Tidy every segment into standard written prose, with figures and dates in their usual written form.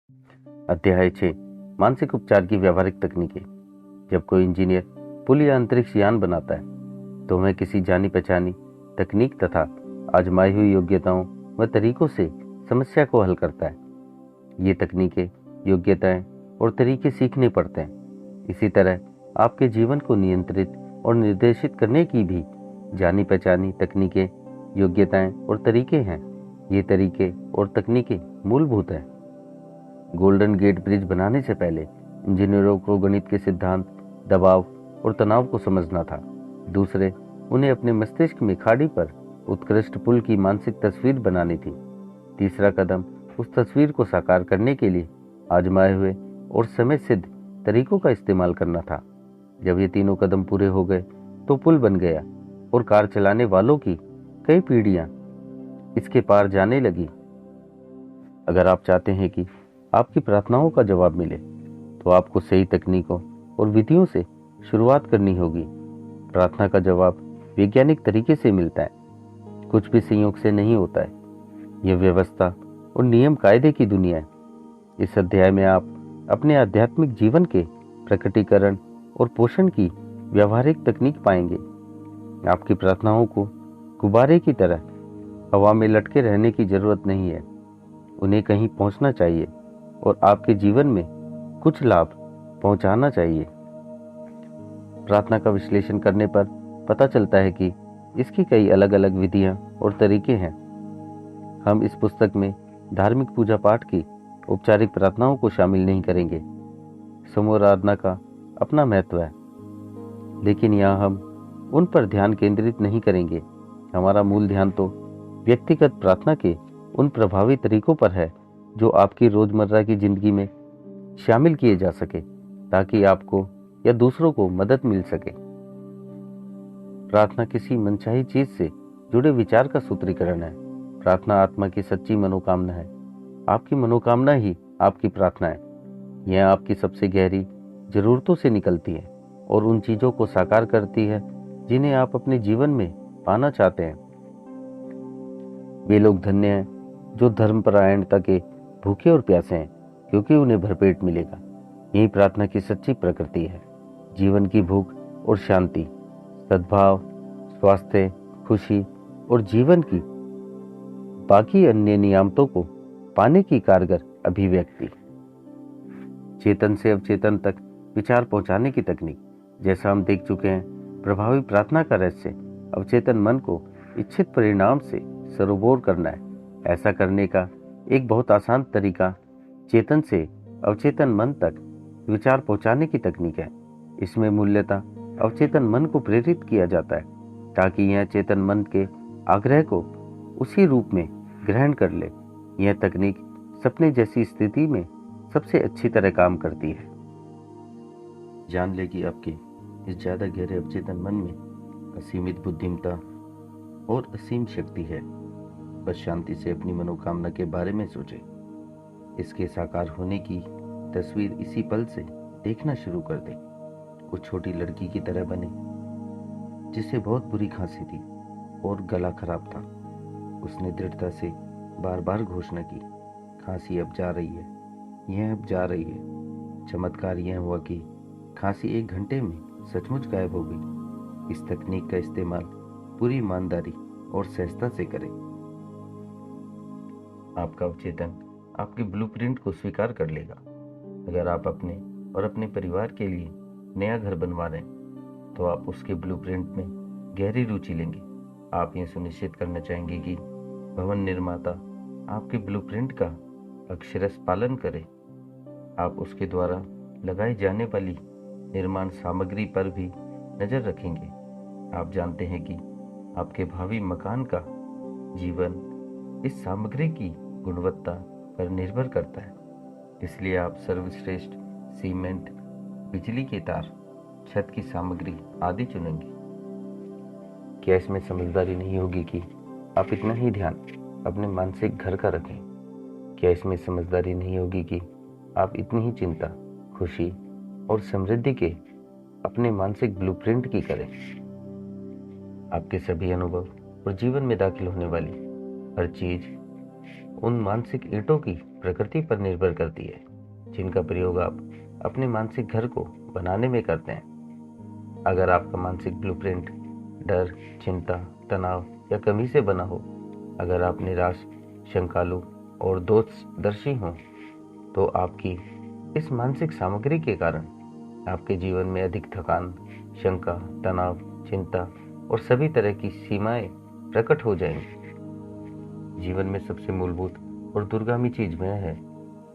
अध्याय 6 मानसिक उपचार की व्यावहारिक तकनीकें। जब कोई इंजीनियर पुल या अंतरिक्ष यान बनाता है तो वह किसी जानी पहचानी तकनीक तथा आजमाई हुई योग्यताओं व तरीकों से समस्या को हल करता है। ये तकनीकें, योग्यताएं और तरीके सीखने पड़ते हैं। इसी तरह आपके जीवन को नियंत्रित और निर्देशित करने की भी जानी पहचानी तकनीकें, योग्यताएं और तरीके हैं। ये तरीके और तकनीकें मूलभूत हैं। गोल्डन गेट ब्रिज बनाने से पहले इंजीनियरों को गणित के सिद्धांत, दबाव और तनाव को समझना था। दूसरे, उन्हें अपने मस्तिष्क में खाड़ी पर उत्कृष्ट पुल की मानसिक तस्वीर बनानी थी। तीसरा कदम उस तस्वीर को साकार करने के लिए आजमाए हुए और समय सिद्ध तरीकों का इस्तेमाल करना था। जब ये तीनों कदम पूरे हो गए तो पुल बन गया और कार चलाने वालों की कई पीढ़ियां इसके पार जाने लगी। अगर आप चाहते हैं कि आपकी प्रार्थनाओं का जवाब मिले तो आपको सही तकनीकों और विधियों से शुरुआत करनी होगी। प्रार्थना का जवाब वैज्ञानिक तरीके से मिलता है, कुछ भी संयोग से नहीं होता है। यह व्यवस्था और नियम कायदे की दुनिया है। इस अध्याय में आप अपने आध्यात्मिक जीवन के प्रकटीकरण और पोषण की व्यावहारिक तकनीक पाएंगे। आपकी प्रार्थनाओं को गुब्बारे की तरह हवा में लटके रहने की जरूरत नहीं है। उन्हें कहीं पहुंचना चाहिए और आपके जीवन में कुछ लाभ पहुंचाना चाहिए। प्रार्थना का विश्लेषण करने पर पता चलता है कि इसकी कई अलग अलग विधियां और तरीके हैं। हम इस पुस्तक में धार्मिक पूजा पाठ की औपचारिक प्रार्थनाओं को शामिल नहीं करेंगे। समूह आराधना का अपना महत्व है, लेकिन यहाँ हम उन पर ध्यान केंद्रित नहीं करेंगे। हमारा मूल ध्यान तो व्यक्तिगत प्रार्थना के उन प्रभावी तरीकों पर है जो आपकी रोजमर्रा की जिंदगी में शामिल किए जा सके, ताकि आपको या दूसरों को मदद मिल सके। प्रार्थना किसी मनचाही चीज से जुड़े विचार का सूत्रीकरण है। प्रार्थना आत्मा की सच्ची मनोकामना है। आपकी मनोकामना ही आपकी प्रार्थना है। यह आपकी सबसे गहरी जरूरतों से निकलती है और उन चीजों को साकार करती है जिन्हें आप अपने जीवन में पाना चाहते हैं। वे लोग धन्य हैं जो धर्मपरायणता के भूखे और प्यासे हैं, क्योंकि उन्हें भरपेट मिलेगा। यही प्रार्थना की सच्ची प्रकृति है। जीवन की भूख और शांति, सद्भाव, स्वास्थ्य, खुशी और जीवन की बाकी अन्य नियामतों को पाने की कारगर अभिव्यक्ति। चेतन से अवचेतन तक विचार पहुंचाने की तकनीक। जैसा हम देख चुके हैं, प्रभावी प्रार्थना का रहस्य अवचेतन मन को इच्छित परिणाम से सरोबोर करना है। ऐसा करने का एक बहुत आसान तरीका चेतन से अवचेतन मन तक विचार पहुंचाने की तकनीक है। इसमें मूल्यतः अवचेतन मन को प्रेरित किया जाता है ताकि यह चेतन मन के आग्रह को उसी रूप में ग्रहण कर ले। यह तकनीक सपने जैसी स्थिति में सबसे अच्छी तरह काम करती है। जान ले कि आपके इस ज्यादा गहरे अवचेतन मन में असीमित बुद्धिमत्ता और असीम शक्ति है। बस शांति से अपनी मनोकामना के बारे में सोचें। इसके साकार होने की तस्वीर इसी पल से देखना शुरू कर दें। उस छोटी लड़की की तरह बने जिसे बहुत बुरी खांसी थी और गला खराब था। उसने दृढ़ता से बार बार घोषणा की, खांसी अब जा रही है, यह अब जा रही है। चमत्कार यह हुआ कि खांसी 1 घंटे में सचमुच गायब हो गई। इस तकनीक का इस्तेमाल पूरी ईमानदारी और सहजता से करें। आपका अवचेतन आपके ब्लूप्रिंट को स्वीकार कर लेगा। अगर आप अपने और अपने परिवार के लिए नया घर बनवा रहे हैं तो आप उसके ब्लूप्रिंट में गहरी रुचि लेंगे। आप यह सुनिश्चित करना चाहेंगे कि भवन निर्माता आपके ब्लूप्रिंट का अक्षरशः पालन करे। आप उसके द्वारा लगाई जाने वाली निर्माण सामग्री पर भी नजर रखेंगे। आप जानते हैं कि आपके भावी मकान का जीवन इस सामग्री की गुणवत्ता पर निर्भर करता है। इसलिए आप सर्वश्रेष्ठ सीमेंट, बिजली के तार, छत की सामग्री आदि चुनेंगे। क्या इसमें समझदारी नहीं होगी कि आप इतना ही ध्यान अपने मानसिक घर का रखें? क्या इसमें समझदारी नहीं होगी कि आप इतनी ही चिंता, खुशी और समृद्धि के अपने मानसिक ब्लूप्रिंट की करें? आपके सभी अनुभव और जीवन में दाखिल होने वाली हर चीज उन मानसिक ईंटों की प्रकृति पर निर्भर करती है जिनका प्रयोग आप अपने मानसिक घर को बनाने में करते हैं। अगर आपका मानसिक ब्लूप्रिंट डर, चिंता, तनाव या कमी से बना हो, अगर आप निराश, शंकालु और दोषदर्शी हों, तो आपकी इस मानसिक सामग्री के कारण आपके जीवन में अधिक थकान, शंका, तनाव, चिंता और सभी तरह की सीमाएं प्रकट हो जाएंगी। जीवन में सबसे मूलभूत और दूरगामी चीज वह है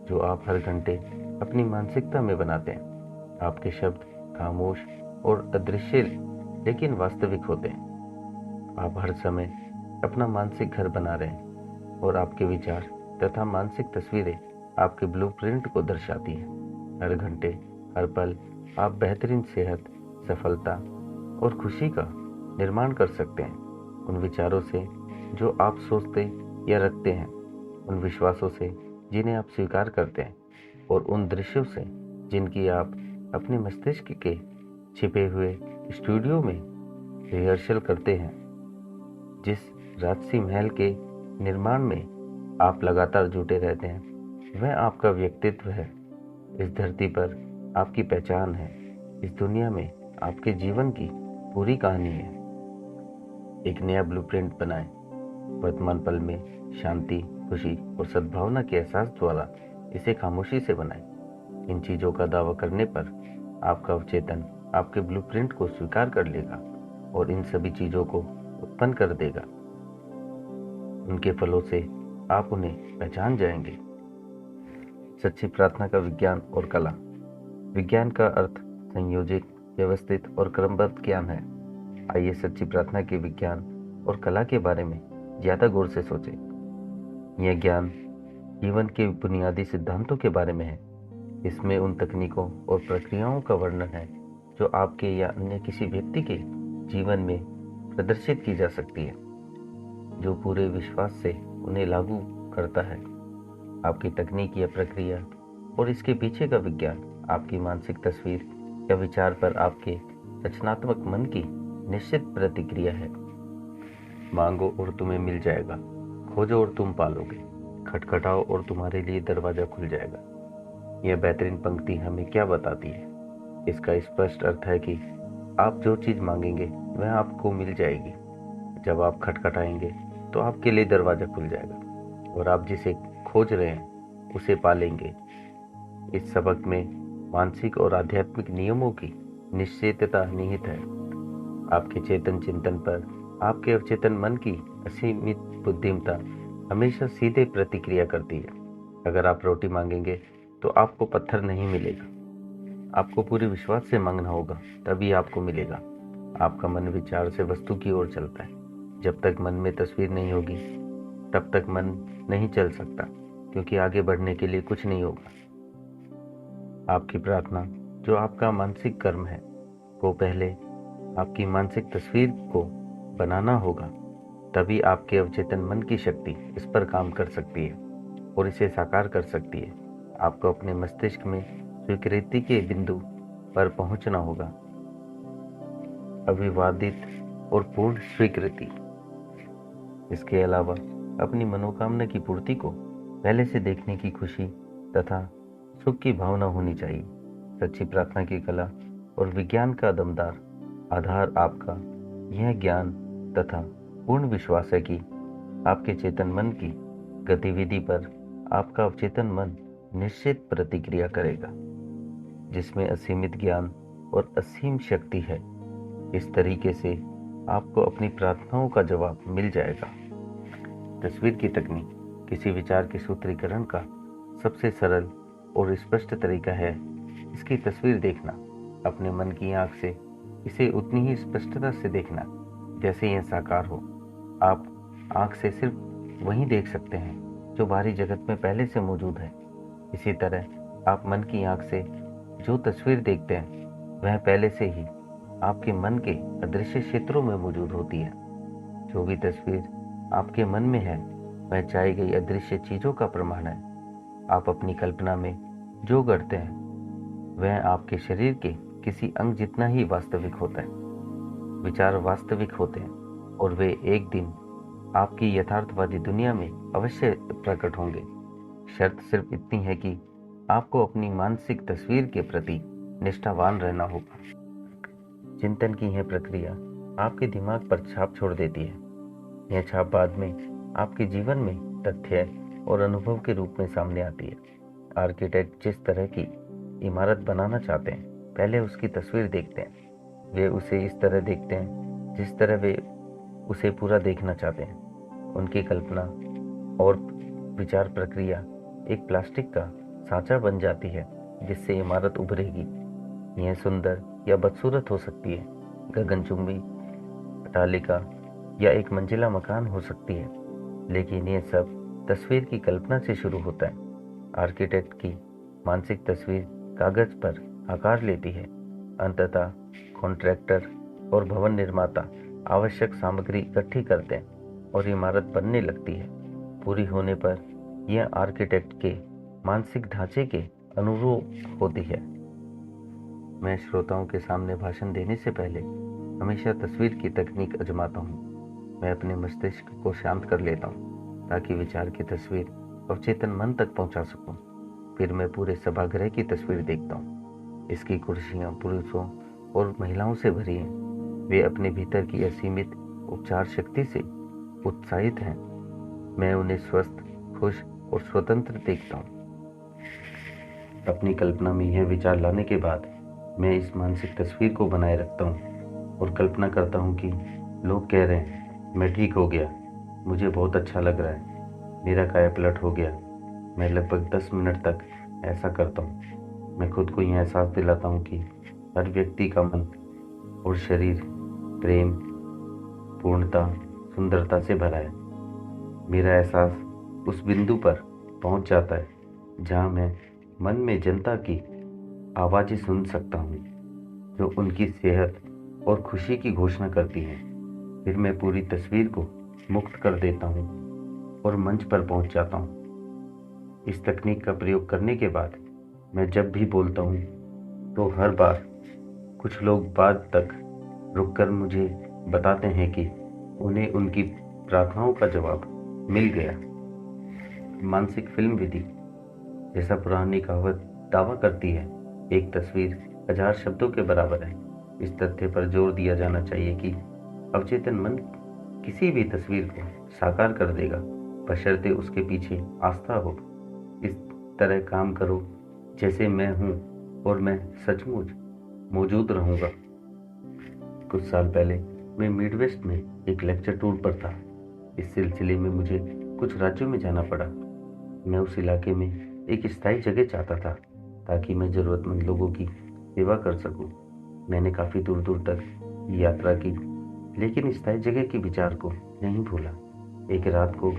जो आप हर घंटे अपनी मानसिकता में बनाते हैं। आपके शब्द खामोश और अदृश्य लेकिन वास्तविक होते हैं। आप हर समय अपना मानसिक घर बना रहे हैं और आपके विचार तथा मानसिक तस्वीरें आपके ब्लूप्रिंट को दर्शाती हैं। हर घंटे, हर पल आप बेहतरीन सेहत, सफलता और खुशी का निर्माण कर सकते हैं। उन विचारों से जो आप सोचते या रखते हैं, उन विश्वासों से जिन्हें आप स्वीकार करते हैं, और उन दृश्यों से जिनकी आप अपने मस्तिष्क के छिपे हुए स्टूडियो में रिहर्सल करते हैं। जिस राजसी महल के निर्माण में आप लगातार जुटे रहते हैं, वह आपका व्यक्तित्व है। इस धरती पर आपकी पहचान है। इस दुनिया में आपके जीवन की पूरी कहानी है। एक नया ब्लूप्रिंट बनाएं। वर्तमान पल में शांति, खुशी और सद्भावना के एहसास द्वारा इसे खामोशी से बनाएं। इन चीजों का दावा करने पर आपका अवचेतन आपके ब्लूप्रिंट को स्वीकार कर लेगा और इन सभी चीजों को उत्पन्न कर देगा। उनके फलों से आप उन्हें पहचान जाएंगे। सच्ची प्रार्थना का विज्ञान और कला। विज्ञान का अर्थ संयोजित, व्यवस्थित और क्रमबद्ध ज्ञान है। आइए सच्ची प्रार्थना के विज्ञान और कला के बारे में ज्यादा गौर से सोचें। यह ज्ञान जीवन के बुनियादी सिद्धांतों के बारे में है। इसमें उन तकनीकों और प्रक्रियाओं का वर्णन है जो आपके या अन्य किसी व्यक्ति के जीवन में प्रदर्शित की जा सकती है, जो पूरे विश्वास से उन्हें लागू करता है। आपकी तकनीक या प्रक्रिया और इसके पीछे का विज्ञान आपकी मानसिक तस्वीर या विचार पर आपके रचनात्मक मन की निश्चित प्रतिक्रिया है। मांगो और तुम्हें मिल जाएगा, खोजो और तुम पालोगे, खटखटाओ और तुम्हारे लिए दरवाजा खुल जाएगा। यह बेहतरीन पंक्ति हमें क्या बताती है? इसका स्पष्ट अर्थ है कि आप जो चीज मांगेंगे वह आपको मिल जाएगी। जब आप खटखटाएंगे तो आपके लिए दरवाजा खुल जाएगा और आप जिसे खोज रहे हैं उसे पालेंगे। इस सबक में मानसिक और आध्यात्मिक नियमों की निश्चितता निहित है। आपके चेतन चिंतन पर आपके अवचेतन मन की असीमित बुद्धिमत्ता हमेशा सीधे प्रतिक्रिया करती है। अगर आप रोटी मांगेंगे तो आपको पत्थर नहीं मिलेगा। आपको पूरे विश्वास से मांगना होगा, तभी आपको मिलेगा। आपका मन विचार से वस्तु की ओर चलता है। जब तक मन में तस्वीर नहीं होगी तब तक मन नहीं चल सकता, क्योंकि आगे बढ़ने के लिए कुछ नहीं होगा। आपकी प्रार्थना, जो आपका मानसिक कर्म है, वो पहले आपकी मानसिक तस्वीर को बनाना होगा। तभी आपके अवचेतन मन की शक्ति इस पर काम कर सकती है और इसे साकार कर सकती है। आपको अपने मस्तिष्क में स्वीकृति के बिंदु पर पहुंचना होगा। अविवादित और पूर्ण स्वीकृति। इसके अलावा अपनी मनोकामना की पूर्ति को पहले से देखने की खुशी तथा सुख की भावना होनी चाहिए। सच्ची प्रार्थना की कला और विज्ञान का दमदार आधार आपका यह ज्ञान तथा पूर्ण विश्वास है कि आपके चेतन मन की गतिविधि पर आपका अवचेतन मन निश्चित प्रतिक्रिया करेगा, जिसमें असीमित ज्ञान और असीम शक्ति है। इस तरीके से आपको अपनी प्रार्थनाओं का जवाब मिल जाएगा। तस्वीर की तकनीक किसी विचार के सूत्रीकरण का सबसे सरल और स्पष्ट तरीका है इसकी तस्वीर देखना। अपने मन की आंख से इसे उतनी ही स्पष्टता से देखना जैसे यह साकार हो। आप आंख से सिर्फ वही देख सकते हैं जो बाहरी जगत में पहले से मौजूद है। इसी तरह आप मन की आंख से जो तस्वीर देखते हैं वह पहले से ही आपके मन के अदृश्य क्षेत्रों में मौजूद होती है। जो भी तस्वीर आपके मन में है वह चाही गई अदृश्य चीजों का प्रमाण है। आप अपनी कल्पना में जो गढ़ते हैं वह आपके शरीर के किसी अंग जितना ही वास्तविक होता है। विचार वास्तविक होते हैं और वे एक दिन आपकी यथार्थवादी दुनिया में अवश्य प्रकट होंगे। शर्त सिर्फ इतनी है कि आपको अपनी मानसिक तस्वीर के प्रति निष्ठावान रहना होगा। चिंतन की यह प्रक्रिया आपके दिमाग पर छाप छोड़ देती है। यह छाप बाद में आपके जीवन में तथ्य और अनुभव के रूप में सामने आती है। आर्किटेक्ट जिस तरह की इमारत बनाना चाहते हैं, पहले उसकी तस्वीर देखते हैं। वे उसे इस तरह देखते हैं जिस तरह वे उसे पूरा देखना चाहते हैं। उनकी कल्पना और विचार प्रक्रिया एक प्लास्टिक का सांचा बन जाती है जिससे इमारत उभरेगी। यह सुंदर या बदसूरत हो सकती है, गगनचुंबी, अट्टालिका या एक मंजिला मकान हो सकती है, लेकिन यह सब तस्वीर की कल्पना से शुरू होता है। आर्किटेक्ट की मानसिक तस्वीर कागज पर आकार लेती है। अंततः कॉन्ट्रैक्टर और भवन निर्माता आवश्यक सामग्री इकट्ठी करते हैं और इमारत बनने लगती है। पूरी होने पर यह आर्किटेक्ट के मानसिक ढांचे के अनुरूप होती है। मैं श्रोताओं के सामने भाषण देने से पहले हमेशा तस्वीर की तकनीक आजमाता हूँ। मैं अपने मस्तिष्क को शांत कर लेता हूँ ताकि विचार की तस्वीर अवचेतन मन तक पहुँचा सकूँ। फिर मैं पूरे सभागृह की तस्वीर देखता हूँ। इसकी कुर्सियाँ पुरुषों और महिलाओं से भरी हैं। वे अपने भीतर की असीमित उपचार शक्ति से उत्साहित हैं। मैं उन्हें स्वस्थ, खुश और स्वतंत्र देखता हूँ। अपनी कल्पना में यह विचार लाने के बाद मैं इस मानसिक तस्वीर को बनाए रखता हूँ और कल्पना करता हूँ कि लोग कह रहे हैं मैं ठीक हो गया, मुझे बहुत अच्छा लग रहा है, मेरा काया पलट हो गया। मैं लगभग 10 मिनट तक ऐसा करता हूँ। मैं खुद को यह एहसास दिलाता हूँ कि हर व्यक्ति का मन और शरीर प्रेम, पूर्णता, सुंदरता से भरा है। मेरा एहसास उस बिंदु पर पहुँच जाता है जहाँ मैं मन में जनता की आवाज़ें सुन सकता हूँ जो उनकी सेहत और खुशी की घोषणा करती हैं। फिर मैं पूरी तस्वीर को मुक्त कर देता हूँ और मंच पर पहुँच जाता हूँ। इस तकनीक का प्रयोग करने के बाद मैं जब भी बोलता हूँ तो हर बार कुछ लोग बाद तक रुककर मुझे बताते हैं कि उन्हें उनकी प्रार्थनाओं का जवाब मिल गया। मानसिक फिल्म विधि, जैसा पुरानी कहावत दावा करती है, एक तस्वीर 1000 शब्दों के बराबर है। इस तथ्य पर जोर दिया जाना चाहिए कि अवचेतन मन किसी भी तस्वीर को साकार कर देगा, बशर्ते उसके पीछे आस्था हो। इस तरह काम करो जैसे मैं हूँ और मैं सचमुच मौजूद रहूँगा। कुछ साल पहले मैं मिडवेस्ट में एक लेक्चर टूर पर था। इस सिलसिले में मुझे कुछ राज्यों में जाना पड़ा। मैं उस इलाके में एक स्थायी जगह चाहता था ताकि मैं ज़रूरतमंद लोगों की सेवा कर सकूं। मैंने काफ़ी दूर दूर तक यात्रा की, लेकिन स्थायी जगह के विचार को नहीं भूला। एक रात को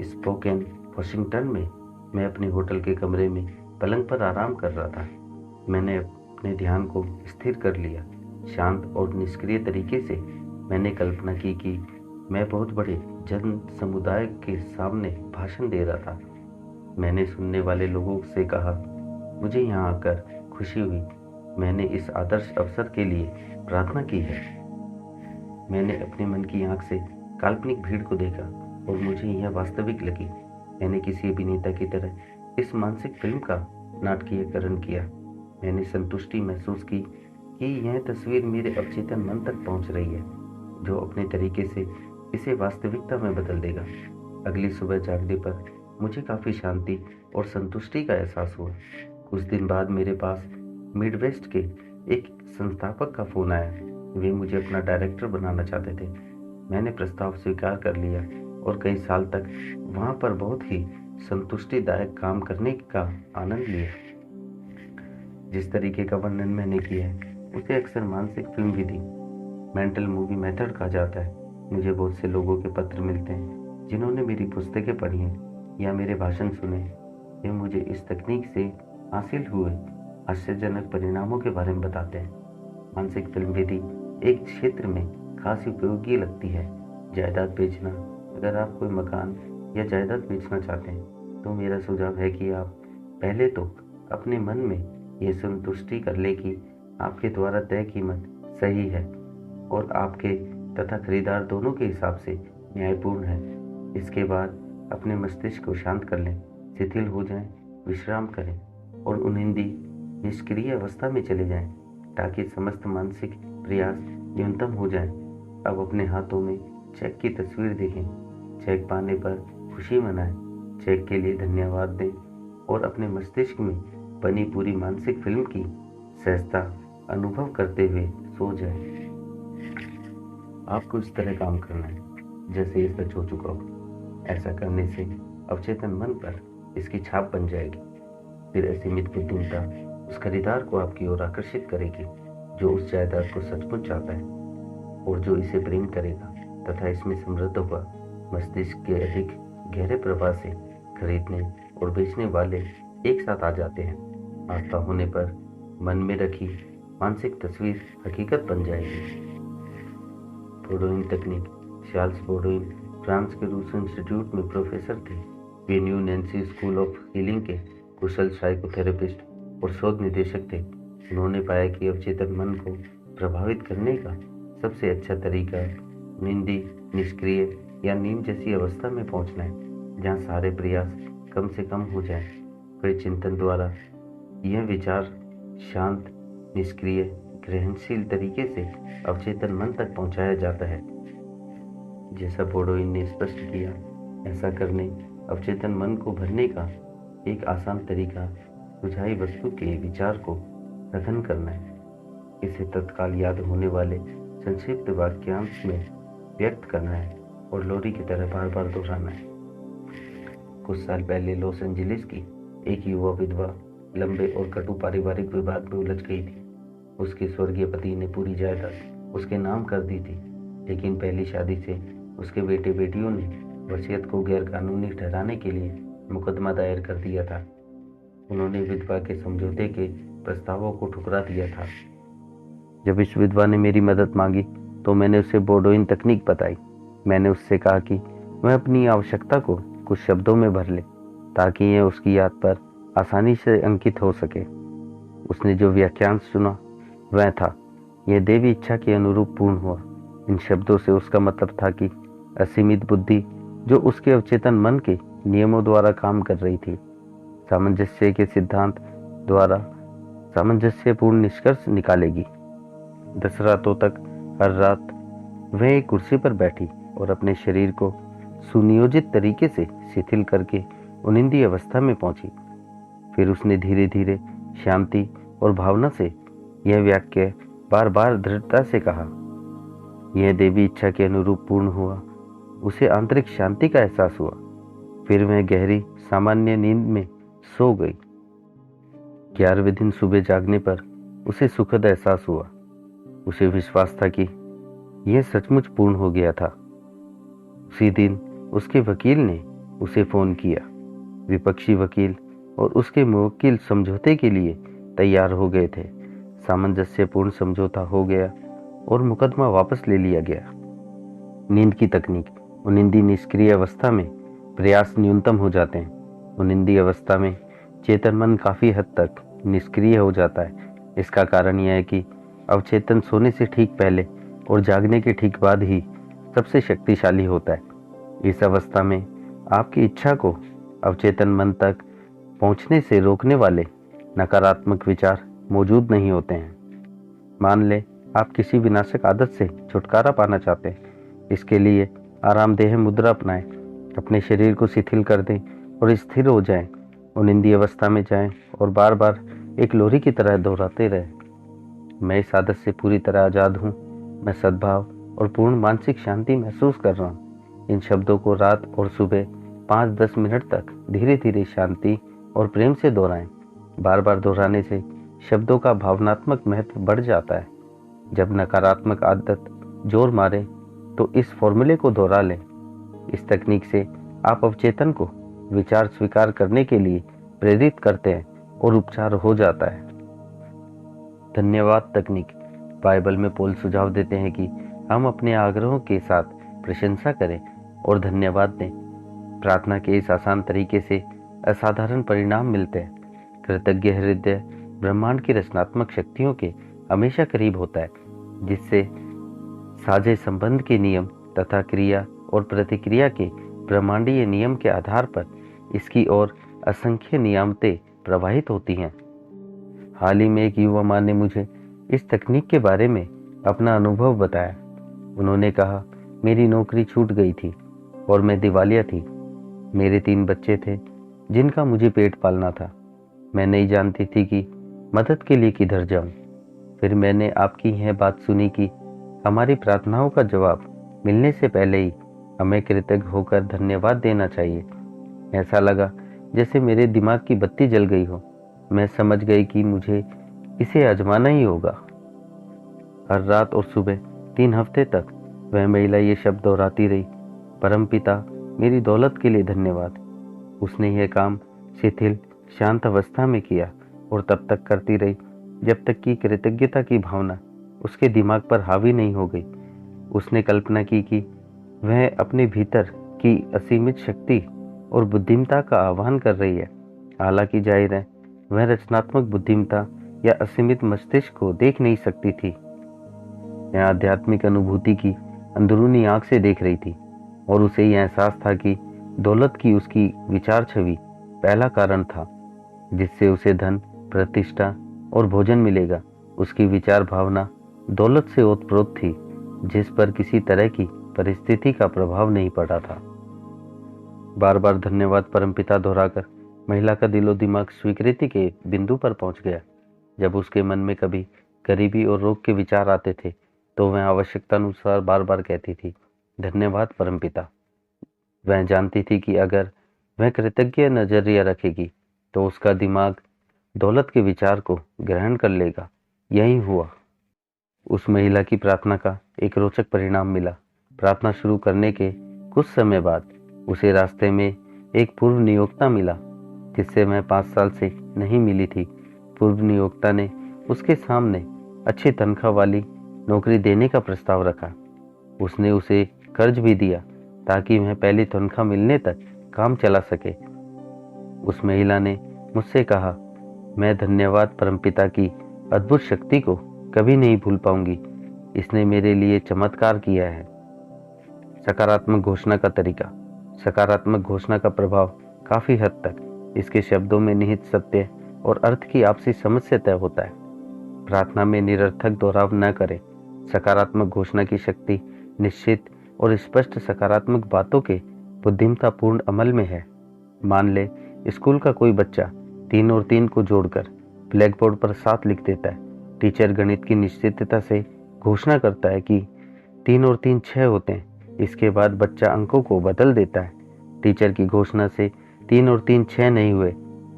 स्पोकेन, वाशिंगटन में मैं अपने होटल के कमरे में पलंग पर आराम कर रहा था। मैंने अपने ध्यान को स्थिर कर लिया। शांत और निष्क्रिय तरीके से मैंने कल्पना की कि मैं बहुत बड़े जन समुदाय के सामने भाषण दे रहा था। मैंने सुनने वाले लोगों से कहा, मुझे यहाँ आकर खुशी हुई। मैंने इस आदर्श अवसर के लिए प्रार्थना की है। मैंने अपने मन की आंख से काल्पनिक भीड़ को देखा और मुझे यह वास्तविक लगी। मैंने किसी अभिनेता की तरह इस मानसिक फिल्म का नाटकीयकरण किया। मैंने संतुष्टि महसूस की कि यह तस्वीर मेरे अवचेतन मन तक पहुंच रही है, जो अपने तरीके से इसे वास्तविकता में बदल देगा। अगली सुबह जागने पर मुझे काफ़ी शांति और संतुष्टि का एहसास हुआ। कुछ दिन बाद मेरे पास मिडवेस्ट के एक संस्थापक का फ़ोन आया। वे मुझे अपना डायरेक्टर बनाना चाहते थे। मैंने प्रस्ताव स्वीकार कर लिया और कई साल तक वहाँ पर बहुत ही संतुष्टिदायक काम करने का आनंद लिया। जिस तरीके का वर्णन मैंने किया है उसे अक्सर मानसिक फिल्म विधि, मेंटल मूवी मेथड कहा जाता है। मुझे बहुत से लोगों के पत्र मिलते हैं जिन्होंने मेरी पुस्तकें पढ़ी हैं या मेरे भाषण सुने। वे मुझे इस तकनीक से हासिल हुए आश्चर्यजनक परिणामों के बारे में बताते हैं। मानसिक फिल्म विधि एक क्षेत्र में खास उपयोगी लगती है, जायदाद बेचना। अगर आप कोई मकान या जायदाद बेचना चाहते हैं तो मेरा सुझाव है कि आप पहले तो अपने मन में यह संतुष्टि कर ले कि आपके द्वारा तय कीमत सही है और आपके तथा खरीदार दोनों के हिसाब से न्यायपूर्ण है। इसके बाद अपने मस्तिष्क को शांत कर लें, शिथिल हो जाएं, विश्राम करें और उनिंदी निष्क्रिय अवस्था में चले जाएं ताकि समस्त मानसिक प्रयास न्यूनतम हो जाएं। अब अपने हाथों में चेक की तस्वीर देखें, चेक पाने पर खुशी मनाएं, चेक के लिए धन्यवाद दें और अपने मस्तिष्क में बनी पूरी मानसिक फिल्म की सहजता अनुभव करते हुए सो जाएं। आपको इस तरह काम करना है जैसे ये सच हो चुका हो। ऐसा करने से अवचेतन मन पर इसकी छाप बन जाएगी। फिर असीमित बुद्धिमत्ता उस खरीदार को आपकी ओर आकर्षित करेगी जो उस जायदाद को सचमुच चाहता है और जो इसे प्रेम करेगा तथा इसमें समृद्ध हुआ मस्तिष्क के अधिक गहरे प्रवाह से खरीदने और बेचने वाले एक साथ आ जाते हैं। आस्था होने पर मन में रखी मानसिक तस्वीर हकीकत बन जाएगी। बोडोइन तकनीक। चार्ल्स बोडोइन फ्रांस के रूस इंस्टीट्यूट में प्रोफेसर थे। वे New Nancy school of healing के कुशल साइकोथेरेपिस्ट और शोध निदेशक थे। उन्होंने पाया कि अवचेतन मन को प्रभावित करने का सबसे अच्छा तरीका निंदी, निष्क्रिय या नींद जैसी अवस्था में पहुंचना है, जहां सारे प्रयास कम से कम हो जाएं। फिर चिंतन द्वारा यह विचार शांत, निष्क्रिय, ग्रहणशील तरीके से अवचेतन मन तक पहुंचाया जाता है। जैसा बोडोइन ने स्पष्ट किया, ऐसा करने अवचेतन मन को भरने का एक आसान तरीका सुझाई वस्तु के विचार को कथन करना है। इसे तत्काल याद होने वाले संक्षिप्त वाक्यांश में व्यक्त करना है और लोरी की तरह बार बार दोहराना है। कुछ साल पहले लॉस एंजलिस की एक युवा विधवा लंबे और कटु पारिवारिक विवाद में उलझ गई थी। उसके स्वर्गीय पति ने पूरी जायदाद उसके नाम कर दी थी, लेकिन पहली शादी से उसके बेटे बेटियों ने वसीयत को गैरकानूनी ठहराने के लिए मुकदमा दायर कर दिया था। उन्होंने विधवा के समझौते के प्रस्तावों को ठुकरा दिया था। जब इस विधवा ने मेरी मदद मांगी तो मैंने उसे बोडोइन तकनीक बताई। मैंने उससे कहा कि वह अपनी आवश्यकता को कुछ शब्दों में भर ले ताकि यह उसकी याद पर आसानी से अंकित हो सके। उसने जो व्याख्यांश चुना वह था, यह देवी इच्छा के अनुरूप पूर्ण हुआ। इन शब्दों से उसका मतलब था कि असीमित बुद्धि जो उसके अवचेतन मन के नियमों द्वारा काम कर रही थी, सामंजस्य के सिद्धांत द्वारा सामंजस्यपूर्ण निष्कर्ष निकालेगी। 10 रातों तक हर रात वह एक कुर्सी पर बैठी और अपने शरीर को सुनियोजित तरीके से शिथिल करके उनिंदी अवस्था में पहुंची। फिर उसने धीरे धीरे शांति और भावना से यह वाक्य बार बार दृढ़ता से कहा, यह देवी इच्छा के अनुरूप पूर्ण हुआ। उसे आंतरिक शांति का एहसास हुआ। फिर वह गहरी सामान्य नींद में सो गई। 11वें दिन सुबह जागने पर उसे सुखद एहसास हुआ। उसे विश्वास था कि यह सचमुच पूर्ण हो गया था। उसी दिन उसके वकील ने उसे फोन किया। विपक्षी वकील और उसके मुवक्किल समझौते के लिए तैयार हो गए थे। सामंजस्यपूर्ण समझौता हो गया और मुकदमा वापस ले लिया गया। नींद की तकनीक। उनिंदी निष्क्रिय अवस्था में प्रयास न्यूनतम हो जाते हैं। उनिंदी अवस्था में चेतन मन काफी हद तक निष्क्रिय हो जाता है। इसका कारण यह है कि अवचेतन सोने से ठीक पहले और जागने के ठीक बाद ही सबसे शक्तिशाली होता है। इस अवस्था में आपकी इच्छा को अवचेतन मन तक पहुंचने से रोकने वाले नकारात्मक विचार मौजूद नहीं होते हैं। मान लें आप किसी विनाशक आदत से छुटकारा पाना चाहते हैं। इसके लिए आरामदेह मुद्रा अपनाएं, अपने शरीर को शिथिल कर दें और स्थिर हो जाएं। उनिंदी अवस्था में जाएं और बार बार एक लोरी की तरह दोहराते रहें, मैं इस आदत से पूरी तरह आज़ाद हूँ। मैं सद्भाव और पूर्ण मानसिक शांति महसूस कर रहा हूँ। इन शब्दों को रात और सुबह 5-10 मिनट तक धीरे धीरे शांति और प्रेम से दोहराएं। बार बार दोहराने से शब्दों का भावनात्मक महत्व बढ़ जाता है। जब नकारात्मक आदत जोर मारे तो इस फॉर्मूले को दोहरा लें। इस तकनीक से आप अवचेतन को विचार स्वीकार करने के लिए प्रेरित करते हैं और उपचार हो जाता है। धन्यवाद तकनीक। बाइबल में पौल सुझाव देते हैं कि हम अपने आग्रहों के साथ प्रशंसा करें और धन्यवाद दें। प्रार्थना के इस आसान तरीके से असाधारण परिणाम मिलते हैं। कृतज्ञ हृदय ब्रह्मांड की रचनात्मक शक्तियों के हमेशा करीब होता है, जिससे साझे संबंध के नियम तथा क्रिया और प्रतिक्रिया के ब्रह्मांडीय नियम के आधार पर इसकी ओर असंख्य नियामतें प्रवाहित होती हैं। हाल ही में एक युवा माँ ने मुझे इस तकनीक के बारे में अपना अनुभव बताया। उन्होंने कहा, मेरी नौकरी छूट गई थी और मैं दिवालिया थी। मेरे 3 बच्चे थे जिनका मुझे पेट पालना था। मैं नहीं जानती थी कि मदद के लिए किधर जाऊं। फिर मैंने आपकी यह बात सुनी कि हमारी प्रार्थनाओं का जवाब मिलने से पहले ही हमें कृतज्ञ होकर धन्यवाद देना चाहिए। ऐसा लगा जैसे मेरे दिमाग की बत्ती जल गई हो। मैं समझ गई कि मुझे इसे आजमाना ही होगा। हर रात और सुबह 3 हफ्ते तक वह महिला ये शब्द दोहराती रही, परमपिता मेरी दौलत के लिए धन्यवाद। उसने यह काम शिथिल शांत अवस्था में किया और तब तक करती रही जब तक कि कृतज्ञता की भावना उसके दिमाग पर हावी नहीं हो गई। उसने कल्पना की कि वह अपने भीतर की असीमित शक्ति और बुद्धिमत्ता का आह्वान कर रही है। हालांकि जाहिर है वह रचनात्मक बुद्धिमत्ता या असीमित मस्तिष्क को देख नहीं सकती थी। वह आध्यात्मिक अनुभूति की अंदरूनी आंख से देख रही थी और उसे यह एहसास था कि दौलत की उसकी विचार छवि पहला कारण था जिससे उसे धन, प्रतिष्ठा और भोजन मिलेगा। उसकी विचार भावना दौलत से ओतप्रोत थी जिस पर किसी तरह की परिस्थिति का प्रभाव नहीं पड़ा था। बार बार धन्यवाद परमपिता दोहराकर महिला का दिलो दिमाग स्वीकृति के बिंदु पर पहुंच गया। जब उसके मन में कभी गरीबी और रोग के विचार आते थे तो वह आवश्यकता अनुसार बार बार कहती थी, धन्यवाद परमपिता। वह जानती थी कि अगर वह कृतज्ञ नजरिया रखेगी तो उसका दिमाग दौलत के विचार को ग्रहण कर लेगा। यही हुआ। उस महिला की प्रार्थना का एक रोचक परिणाम मिला। प्रार्थना शुरू करने के कुछ समय बाद उसे रास्ते में एक पूर्व नियोक्ता मिला जिससे वह 5 साल से नहीं मिली थी। पूर्व नियोक्ता ने उसके सामने अच्छी तनख्वाह वाली नौकरी देने का प्रस्ताव रखा। उसने उसे कर्ज भी दिया ताकि वह पहली तनख्वाह मिलने तक काम चला सके। उस महिला ने मुझसे कहा, मैं धन्यवाद परमपिता की अद्भुत शक्ति को कभी नहीं भूल पाऊंगी। इसने मेरे लिए चमत्कार किया है। सकारात्मक घोषणा का तरीका। सकारात्मक घोषणा का प्रभाव काफी हद तक इसके शब्दों में निहित सत्य और अर्थ की आपसी समझ से तय होता है। प्रार्थना में निरर्थक दोहराव न करें। सकारात्मक घोषणा की शक्ति निश्चित और स्पष्ट सकारात्मक बातों के बुद्धिमत्तापूर्ण अमल में है। मान ले स्कूल का कोई बच्चा 3 और 3 को जोड़कर ब्लैक बोर्ड पर 7 लिख देता है। टीचर गणित की निश्चितता से घोषणा करता है कि 3 और 3 6 होते हैं। इसके बाद बच्चा अंकों को बदल देता है। टीचर की घोषणा से 3 और 3 6 नहीं हुए।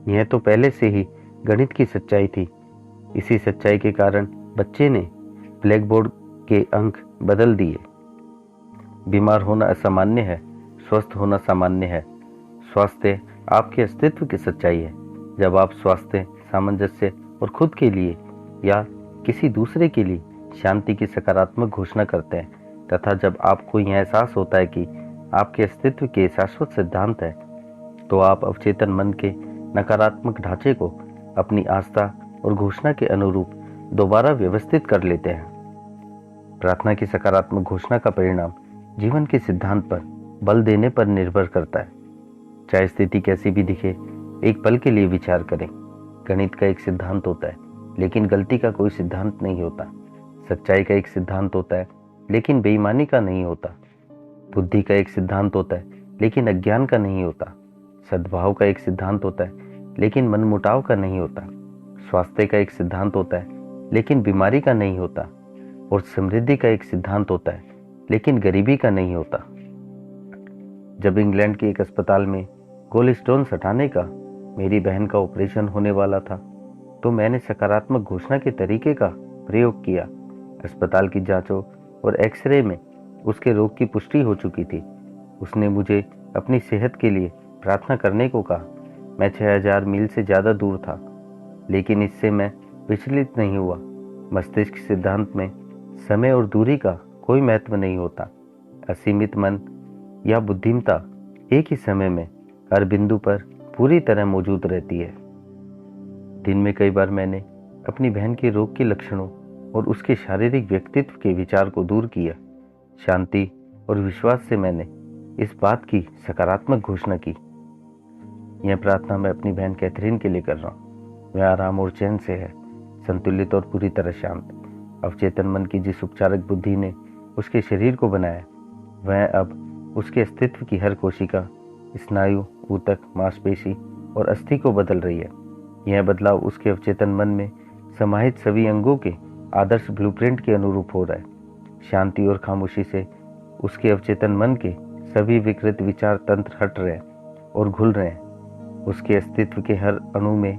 यह तो पहले से ही गणित की सच्चाई थी। इसी सच्चाई के कारण बच्चे ने ब्लैक बोर्ड के अंक बदल दिए। बीमार होना असामान्य है, स्वस्थ होना सामान्य है। स्वास्थ्य आपके अस्तित्व की सच्चाई है। जब आप स्वास्थ्य, सामंजस्य और खुद के लिए या किसी दूसरे के लिए शांति की सकारात्मक घोषणा करते हैं तथा जब आपको यह एहसास होता है कि आपके अस्तित्व के शाश्वत सिद्धांत है तो आप अवचेतन मन के नकारात्मक ढांचे को अपनी आस्था और घोषणा के अनुरूप दोबारा व्यवस्थित कर लेते हैं। प्रार्थना की सकारात्मक घोषणा का परिणाम जीवन के सिद्धांत पर बल देने पर निर्भर करता है। चाहे स्थिति कैसी भी दिखे, एक पल के लिए विचार करें। गणित का एक सिद्धांत होता है लेकिन गलती का कोई सिद्धांत नहीं होता। सच्चाई का एक सिद्धांत होता है लेकिन बेईमानी का नहीं होता। बुद्धि का एक सिद्धांत होता है लेकिन अज्ञान का नहीं होता। सद्भाव का एक सिद्धांत होता है लेकिन मनमुटाव का नहीं होता। स्वास्थ्य का एक सिद्धांत होता है लेकिन बीमारी का नहीं होता। और समृद्धि का एक सिद्धांत होता है लेकिन गरीबी का नहीं होता। जब इंग्लैंड के एक अस्पताल में गोल स्टोन्स हटाने का मेरी बहन का ऑपरेशन होने वाला था तो मैंने सकारात्मक घोषणा के तरीके का प्रयोग किया। अस्पताल की जांचों और एक्सरे में उसके रोग की पुष्टि हो चुकी थी। उसने मुझे अपनी सेहत के लिए प्रार्थना करने को कहा। मैं 6000 मील से ज़्यादा दूर था लेकिन इससे मैं विचलित नहीं हुआ। मस्तिष्क सिद्धांत में समय और दूरी का कोई महत्व नहीं होता। असीमित मन या बुद्धिमत्ता एक ही समय में हर बिंदु पर पूरी तरह मौजूद रहती है। दिन में कई बार मैंने अपनी बहन के रोग के लक्षणों और उसके शारीरिक व्यक्तित्व के विचार को दूर किया। शांति और विश्वास से मैंने इस बात की सकारात्मक घोषणा की, यह प्रार्थना मैं अपनी बहन कैथरीन के लिए कर रहा हूँ। वह आराम और चैन से है, संतुलित और पूरी तरह शांत। अवचेतन मन की जिस उपचारक बुद्धि ने उसके शरीर को बनाया, वह अब उसके अस्तित्व की हर कोशिका, स्नायु, ऊतक, मांसपेशी और अस्थि को बदल रही है। यह बदलाव उसके अवचेतन मन में समाहित सभी अंगों के आदर्श ब्लूप्रिंट के अनुरूप हो रहा है। शांति और खामोशी से उसके अवचेतन मन के सभी विकृत विचार तंत्र हट रहे हैं और घुल रहे हैं। उसके अस्तित्व के हर अणु में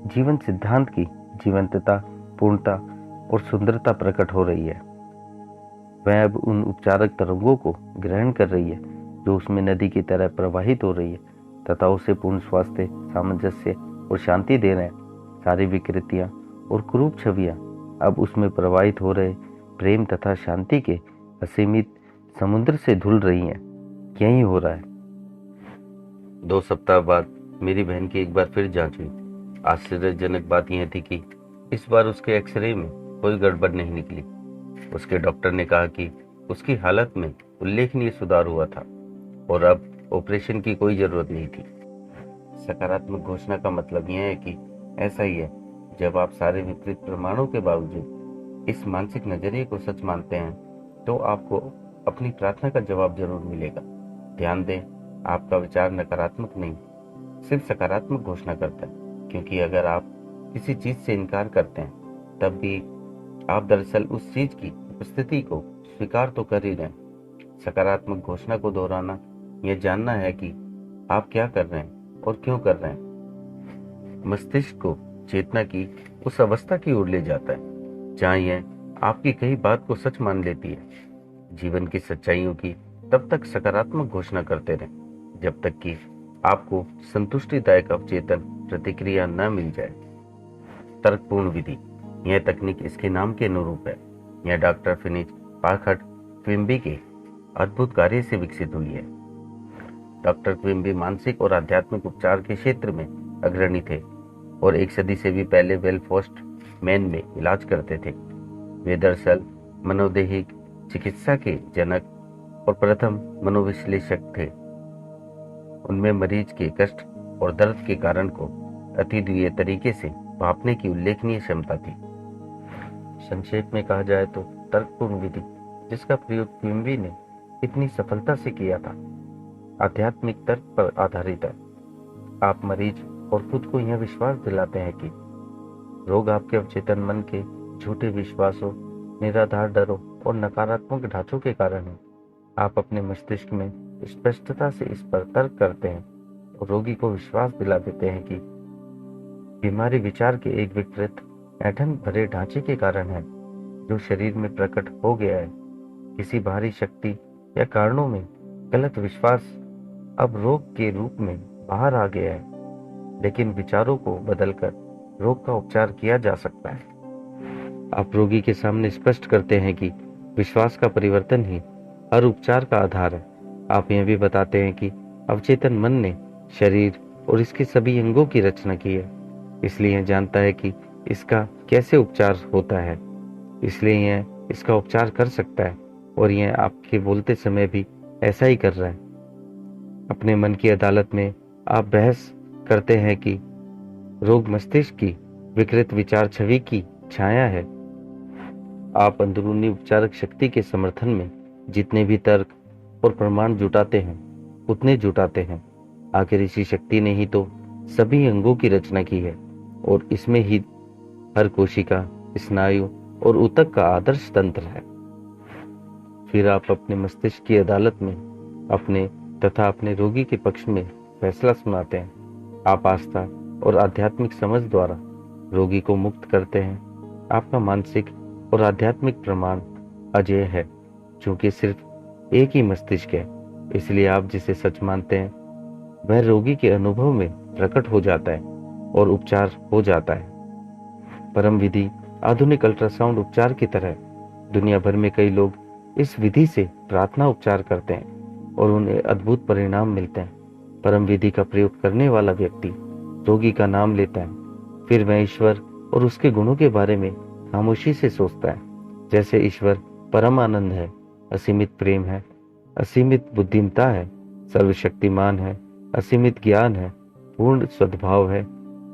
जीवन सिद्धांत की जीवंतता, पूर्णता और सुंदरता प्रकट हो रही है। वह अब उन उपचारक तरंगों को ग्रहण कर रही है जो उसमें नदी की तरह प्रवाहित हो रही है तथा उसे पूर्ण स्वास्थ्य, सामंजस्य और शांति दे रहे हैं। सारी विकृतियां और कुरूप छवियां अब उसमें प्रवाहित हो रहे प्रेम तथा शांति के असीमित समुद्र से धुल रही हैं। यही हो रहा है। 2 सप्ताह बाद मेरी बहन की एक बार फिर जांच हुई। आश्चर्यजनक बात यह थी कि इस बार उसके एक्सरे में कोई गड़बड़ नहीं निकली। उसके डॉक्टर ने कहा कि उसकी हालत में उल्लेखनीय सुधार हुआ था और अब ऑपरेशन की कोई जरूरत नहीं थी। सकारात्मक घोषणा का मतलब यह है कि ऐसा ही है। जब आप सारे विपरीत प्रमाणों के बावजूद इस मानसिक नजरिए को सच मानते हैं तो आपको अपनी प्रार्थना का जवाब जरूर मिलेगा। ध्यान दें, आपका विचार नकारात्मक नहीं, सिर्फ सकारात्मक घोषणा करता है, क्योंकि अगर आप किसी चीज से इनकार करते हैं तब भी आप दरअसल उस चीज की उपस्थिति को स्वीकार तो कर ही रहे हैं। सकारात्मक घोषणा को दोहराना यह जानना है कि आप क्या कर रहे हैं और क्यों कर रहे हैं। मस्तिष्क को चेतना की उस अवस्था की ओर ले जाता है जहां यह आपकी कही बात को सच मान लेती है। जीवन की सच्चाइयों की तब तक सकारात्मक घोषणा करते रहें जब तक कि आपको संतुष्टिदायक अवचेतन प्रतिक्रिया न मिल जाए। तर्कपूर्ण विधि, यह तकनीक इसके नाम के अनुरूप है। यह डॉक्टर फिनिच पाखट क्विम्बी के अद्भुत कार्य से विकसित हुई है। डॉक्टर क्विम्बी मानसिक और आध्यात्मिक उपचार के क्षेत्र में अग्रणी थे और 1 सदी से भी पहले बेलफास्ट मैन में इलाज करते थे। वे दरअसल मनोदैहिक चिकित्सा के जनक और प्रथम मनोविश्लेषक थे। उनमें मरीज के कष्ट और दर्द के कारण को अद्वितीय तरीके से भांपने की उल्लेखनीय क्षमता थी। संक्षेप में कहा जाए तो तर्कपूर्ण विधि जिसका प्रयोग क्विम्बी ने इतनी सफलता से किया था, आध्यात्मिक तर्क पर आधारित है। आप मरीज और खुद को यह विश्वास दिलाते हैं कि रोग आपके अवचेतन मन के झूठे विश्वासों, निराधार डरों और नकारात्मक ढांचों के कारण है। आप अपने मस्तिष्क में स्पष्टता से इस पर तर्क करते हैं और रोगी को विश्वास दिला देते हैं कि बीमारी विचार के एक विकृत ऐंठन भरे ढांचे के कारण है जो शरीर में प्रकट हो गया है। किसी बाहरी शक्ति या कारणों में गलत विश्वास अब रोग के रूप में बाहर आ गया है, लेकिन विचारों को बदलकर रोग का उपचार किया जा सकता है। आप रोगी के सामने स्पष्ट करते हैं कि विश्वास का परिवर्तन ही हर उपचार का आधार है। आप यह भी बताते हैं कि अवचेतन मन ने शरीर और इसके सभी अंगों की रचना की है, इसलिए यह जानता है कि इसका कैसे उपचार होता है, इसलिए यह इसका उपचार कर सकता है और यह आपके बोलते समय भी ऐसा ही कर रहा है। अपने मन की अदालत में आप बहस करते हैं कि रोग मस्तिष्क की विकृत विचार छवि की छाया है। आप अंदरूनी उपचारक शक्ति के समर्थन में जितने भी तर्क और प्रमाण जुटाते हैं उतने जुटाते हैं। आखिर इसी शक्ति ने ही तो सभी अंगों की रचना की है और इसमें ही हर कोशिका, स्नायु और ऊतक का आदर्श तंत्र है। फिर आप अपने मस्तिष्क की अदालत में अपने तथा अपने रोगी के पक्ष में फैसला सुनाते हैं। आप आस्था और आध्यात्मिक समझ द्वारा रोगी को मुक्त करते हैं। आपका मानसिक और आध्यात्मिक प्रमाण अजेय है, क्योंकि सिर्फ एक ही मस्तिष्क है, इसलिए आप जिसे सच मानते हैं वह रोगी के अनुभव में प्रकट हो जाता है और उपचार हो जाता है। परम विधि आधुनिक अल्ट्रासाउंड उपचार की तरह दुनिया भर में कई लोग इस विधि से प्रार्थना उपचार करते हैं और उन्हें अद्भुत परिणाम मिलते हैं। परम विधि का प्रयोग करने वाला व्यक्ति रोगी का नाम लेता है, फिर वह ईश्वर और उसके गुणों के बारे में खामोशी से सोचता है, जैसे ईश्वर परम आनंद है, असीमित प्रेम है, असीमित बुद्धिमत्ता है सर्वशक्तिमान है, असीमित ज्ञान है, पूर्ण सद्भाव है,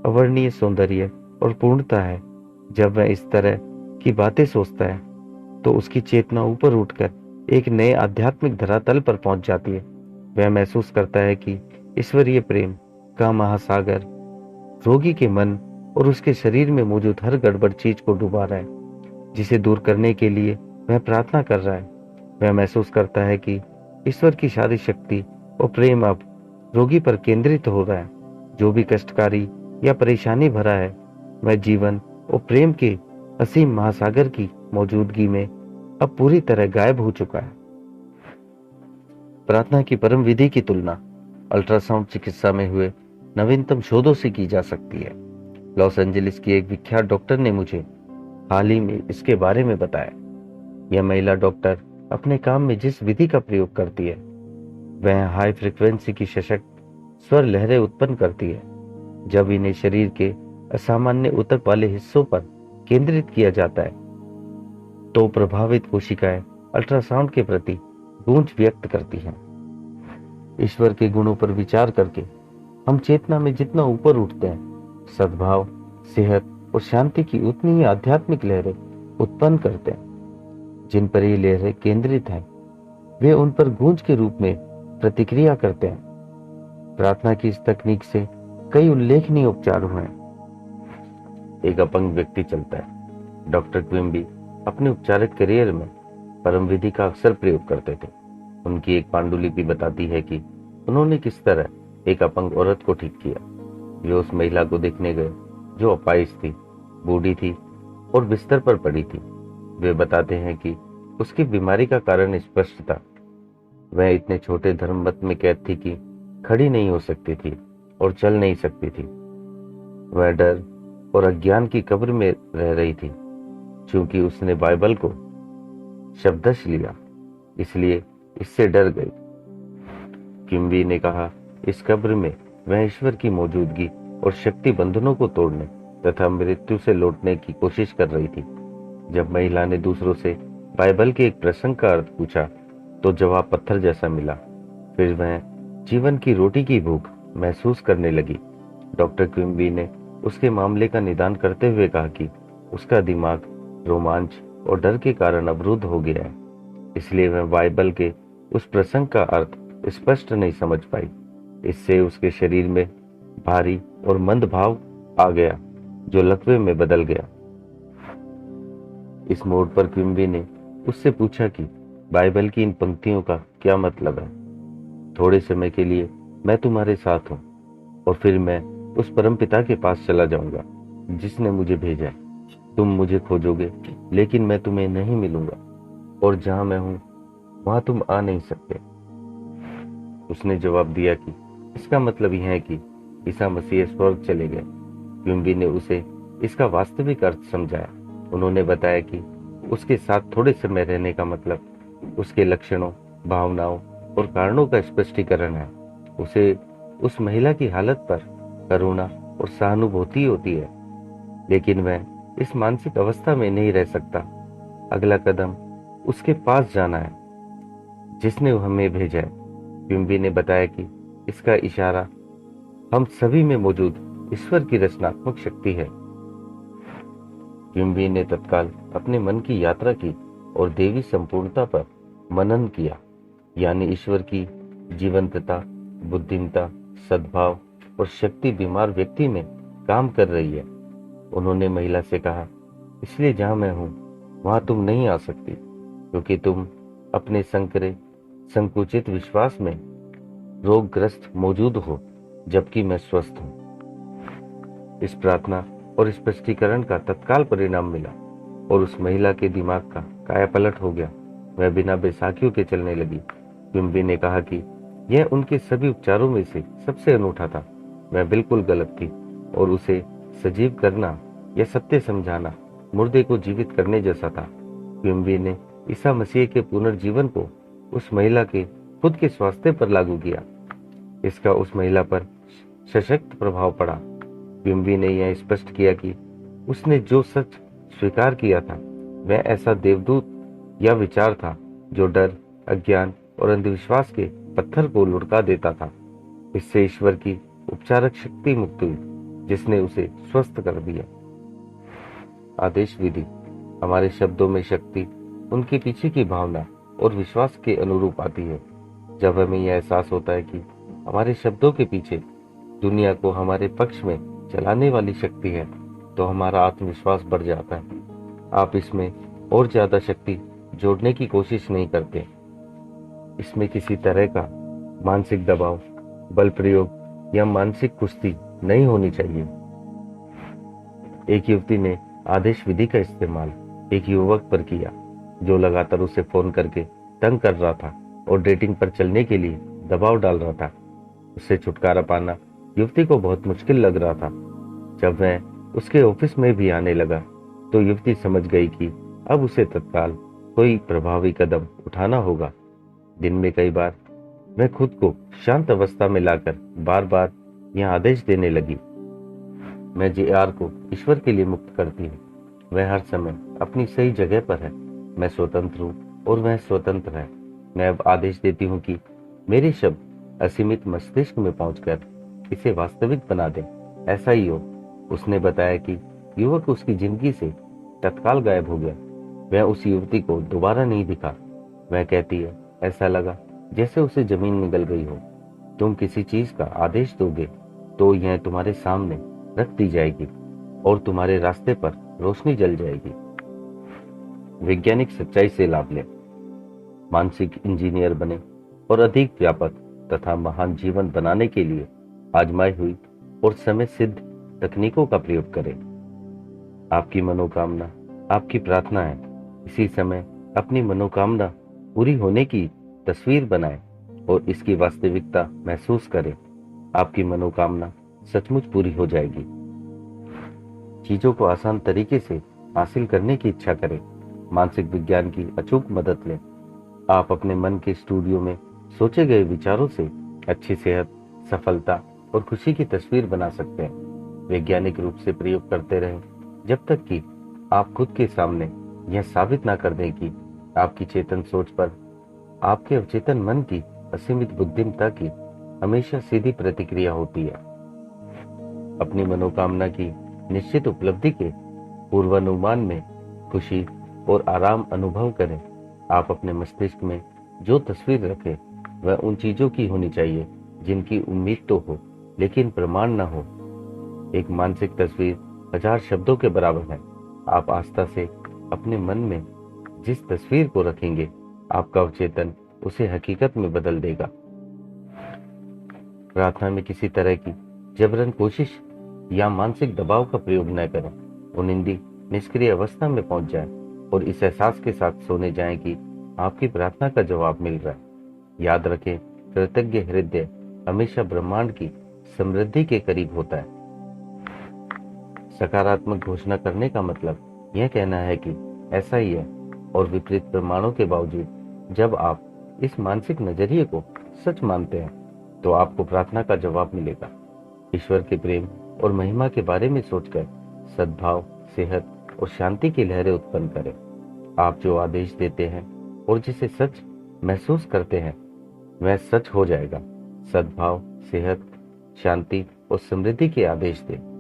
अवर्णीय सौंदर्य और पूर्णता है। जब वह इस तरह की बातें सोचता है तो उसकी चेतना ऊपर उठकर एक नए आध्यात्मिक धरातल पर पहुंच जाती है। वह महसूस करता है कि ईश्वरीय प्रेम का महासागर रोगी के मन और उसके शरीर में मौजूद हर गड़बड़ चीज को डुबा रहा है, जिसे दूर करने के लिए वह प्रार्थना कर रहा है। वह महसूस करता है कि ईश्वर की सारी शक्ति और प्रेम अब रोगी पर केंद्रित हो रहा है। जो भी कष्टकारी या परेशानी भरा है, वह जीवन और प्रेम के असीम महासागर की मौजूदगी में अब पूरी तरह गायब हो चुका है। प्रार्थना की परम विधि की तुलना अल्ट्रासाउंड चिकित्सा में हुए नवीनतम शोधों से की जा सकती है। लॉस एंजलिस की एक विख्यात डॉक्टर ने मुझे हाल ही में इसके बारे में बताया। यह महिला डॉक्टर अपने काम में जिस विधि का प्रयोग करती है, वह हाई फ्रिक्वेंसी की सशक्त स्वर लहरें उत्पन्न करती है। जब इन्हें शरीर के असामान्य ऊतक वाले हिस्सों पर केंद्रित किया जाता है तो प्रभावित कोशिकाएं अल्ट्रासाउंड के प्रति गूंज व्यक्त करती हैं। ईश्वर के गुणों पर विचार करके हम चेतना में जितना ऊपर उठते हैं, सद्भाव, सेहत और शांति की उतनी ही आध्यात्मिक लहरें उत्पन्न करते हैं। जिन पर ये लहरें केंद्रित हैं, वे उन पर गूंज के रूप में प्रतिक्रिया करते हैं। प्रार्थना की इस तकनीक से कई उल्लेखनीय उपचार हुए हैं। एक अपंग व्यक्ति चलता है। डॉक्टर क्विम्बी अपने उपचारिक करियर में परम विधि का अक्सर प्रयोग करते थे। उनकी एक पांडुलिपि बताती है कि उन्होंने किस तरह एक अपंग औरत को ठीक किया। वे उस महिला को देखने गए जो अपाहिज थी, बूढ़ी थी और बिस्तर पर पड़ी थी। वे बताते हैं कि उसकी बीमारी का कारण स्पष्ट था। वह इतने छोटे धर्ममत में कैद थी कि खड़ी नहीं हो सकती थी और चल नहीं सकती थी। वह डर और अज्ञान की कब्र में रह रही थी। क्योंकि उसने बाइबल को शब्दश लिया, इसलिए इससे डर गई। किम्बी ने कहा, इस कब्र में वह ईश्वर की मौजूदगी और शक्ति बंधनों को तोड़ने तथा मृत्यु से लौटने की कोशिश कर रही थी। जब महिला ने दूसरों से बाइबल के एक प्रसंग का अर्थ पूछा तो जवाब पत्थर जैसा मिला। फिर वह जीवन की रोटी की भूख महसूस करने लगी। डॉक्टर क्विम्बी ने उसके मामले का निदान करते हुए कहा कि उसका दिमाग रोमांच और डर के कारण अवरुद्ध हो गया है, इसलिए वह बाइबल के उस प्रसंग का अर्थ स्पष्ट नहीं समझ पाई। इससे उसके शरीर में भारी और मंद भाव आ गया जो लकवे में बदल गया। इस मोड़ पर क्विम्बी ने उससे पूछा कि बाइबल की इन पंक्तियों का क्या मतलब है। थोड़े समय के लिए मैं तुम्हारे साथ हूं और फिर मैं उस परमपिता के पास चला जाऊंगा जिसने मुझे भेजा है। तुम मुझे खोजोगे लेकिन मैं तुम्हें नहीं मिलूंगा, और जहां मैं हूं वहां तुम आ नहीं सकते। उसने जवाब दिया कि इसका मतलब यह है कि ईसा मसीह स्वर्ग चले गए। क्विम्बी ने उसे इसका वास्तविक अर्थ समझाया। उन्होंने बताया कि उसके साथ थोड़े समय रहने का मतलब उसके लक्षणों, भावनाओं और कारणों का स्पष्टीकरण है। उसे उस महिला की हालत पर करुणा और सहानुभूति होती है, लेकिन वह इस मानसिक अवस्था में नहीं रह सकता। अगला कदम उसके पास जाना है जिसने हमें भेजा है। क्विम्बी ने बताया कि इसका इशारा हम सभी में मौजूद ईश्वर की रचनात्मक शक्ति है। क्विम्बी ने तत्काल अपने मन की यात्रा की और देवी संपूर्णता पर मनन किया, यानी ईश्वर की जीवंतता, बुद्धिमता, सद्भाव और शक्ति बीमार व्यक्ति में काम कर रही है। उन्होंने महिला से कहा, इसलिए जहां मैं हूं वहां तुम नहीं आ सकती, क्योंकि तुम अपने संकरे संकुचित विश्वास में रोगग्रस्त मौजूद हो, जबकि मैं स्वस्थ हूं। इस प्रार्थना और स्पष्टीकरण का तत्काल परिणाम मिला और उस महिला के दिमाग का कायापलट हो गया। वह बिना बैसाखियों के चलने लगी। क्विम्बी ने कहा कि यह उनके सभी उपचारों में से सबसे अनूठा था। वह बिल्कुल गलत थी और उसे सजीव करना या सत्य समझाना मुर्दे को जीवित करने जैसा था। क्विम्बी ने ईसा मसीह के पुनर्जीवन को उस महिला के खुद के स्वास्थ्य पर लागू किया। इसका उस महिला पर सशक्त प्रभाव पड़ा। क्विम्बी ने यह स्पष्ट किया कि उसने जो सच स्वीकार किया था वह ऐसा देवदूत या विचार था जो डर, अज्ञान और अंधविश्वास के पत्थर को लुढ़का देता था। इससे ईश्वर की उपचारक शक्ति मुक्त हुई, जिसने उसे स्वस्थ कर दिया। आदेश विधि। हमारे शब्दों में शक्ति उनके पीछे की भावना और विश्वास के अनुरूप आती है। जब हमें यह एहसास होता है कि हमारे शब्दों के पीछे दुनिया को हमारे पक्ष में चलाने वाली शक्ति है, तो हमारा आत्मविश्वास बढ़ जाता है। आप इसमें और ज्यादा शक्ति जोड़ने की कोशिश नहीं करते। इसमें किसी तरह का मानसिक दबाव, बल प्रयोग या मानसिक कुश्ती नहीं होनी चाहिए। एक युवती ने आदेश विधि का इस्तेमाल एक युवक पर किया जो लगातार उसे फोन करके तंग कर रहा था और डेटिंग पर चलने के लिए दबाव डाल रहा था। उससे छुटकारा पाना युवती को बहुत मुश्किल लग रहा था। जब वह उसके ऑफिस में भी आने लगा तो युवती समझ गई कि अब उसे तत्काल कोई प्रभावी कदम उठाना होगा। दिन में कई बार वह खुद को शांत अवस्था में लाकर बार बार यह आदेश देने लगी, मैं JR को ईश्वर के लिए मुक्त करती हूँ। वह हर समय अपनी सही जगह पर है। मैं स्वतंत्र हूँ और वह स्वतंत्र है। मैं अब आदेश देती हूँ कि मेरे शब्द असीमित मस्तिष्क में पहुंचकर इसे वास्तविक बना दें। ऐसा ही हो। उसने बताया कि युवक उसकी जिंदगी से तत्काल गायब हो गया। वह उस युवती को दोबारा नहीं दिखा। वह कहती है, ऐसा लगा जैसे उसे जमीन में गल गई हो। तुम किसी चीज का आदेश दोगे तो यह तुम्हारे सामने रख दी जाएगी और तुम्हारे रास्ते पर रोशनी जल जाएगी। वैज्ञानिक सच्चाई से लाभ लें। मानसिक इंजीनियर बने और अधिक व्यापक तथा महान जीवन बनाने के लिए आजमाई हुई और समय सिद्ध तकनीकों का प्रयोग करें। आपकी मनोकामना आपकी प्रार्थना है। इसी समय अपनी मनोकामना पूरी होने की तस्वीर बनाएं और इसकी वास्तविकता महसूस करें। आपकी मनोकामना सचमुच पूरी हो जाएगी। चीजों को आसान तरीके से हासिल करने की इच्छा करें। मानसिक विज्ञान की अचूक मदद लें। आप अपने मन के स्टूडियो में सोचे गए विचारों से अच्छी सेहत, सफलता और खुशी की तस्वीर बना सकते हैं। वैज्ञानिक रूप से प्रयोग करते रहें जब तक कि आप खुद के सामने यह साबित ना कर दें कि आपकी चेतन सोच पर आपके अवचेतन मन की असीमित बुद्धिमत्ता की हमेशा सीधी प्रतिक्रिया होती है। अपनी मनोकामना की निश्चित उपलब्धि के पूर्वानुमान में खुशी और आराम अनुभव करें। आप अपने मस्तिष्क में जो तस्वीर रखें वह उन चीजों की होनी चाहिए जिनकी उम्मीद तो हो लेकिन प्रमाण न हो। एक मानसिक तस्वीर 1000 शब्दों के बराबर है। आप आस्था से अपने मन में जिस तस्वीर को रखेंगे, आपका अवचेतन उसे हकीकत में बदल देगा। प्रार्थना में किसी तरह की जबरन कोशिश या मानसिक दबाव का प्रयोग न करें। उनिंदी निष्क्रिय अवस्था में पहुंच जाए और इस एहसास के साथ सोने जाएं कि आपकी प्रार्थना का जवाब मिल रहा है। याद रखें, कृतज्ञ हृदय हमेशा ब्रह्मांड की समृद्धि के करीब होता है। सकारात्मक घोषणा करने का मतलब यह कहना है कि ऐसा ही है, और विपरीत प्रमाणों के बावजूद जब आप इस मानसिक नजरिए को सच मानते हैं तो आपको प्रार्थना का जवाब मिलेगा। ईश्वर के प्रेम और महिमा के बारे में सोचकर सद्भाव, सेहत और शांति की लहरें उत्पन्न करें। आप जो आदेश देते हैं और जिसे सच महसूस करते हैं वह सच हो जाएगा। सद्भाव, सेहत, शांति और समृद्धि के आदेश दें।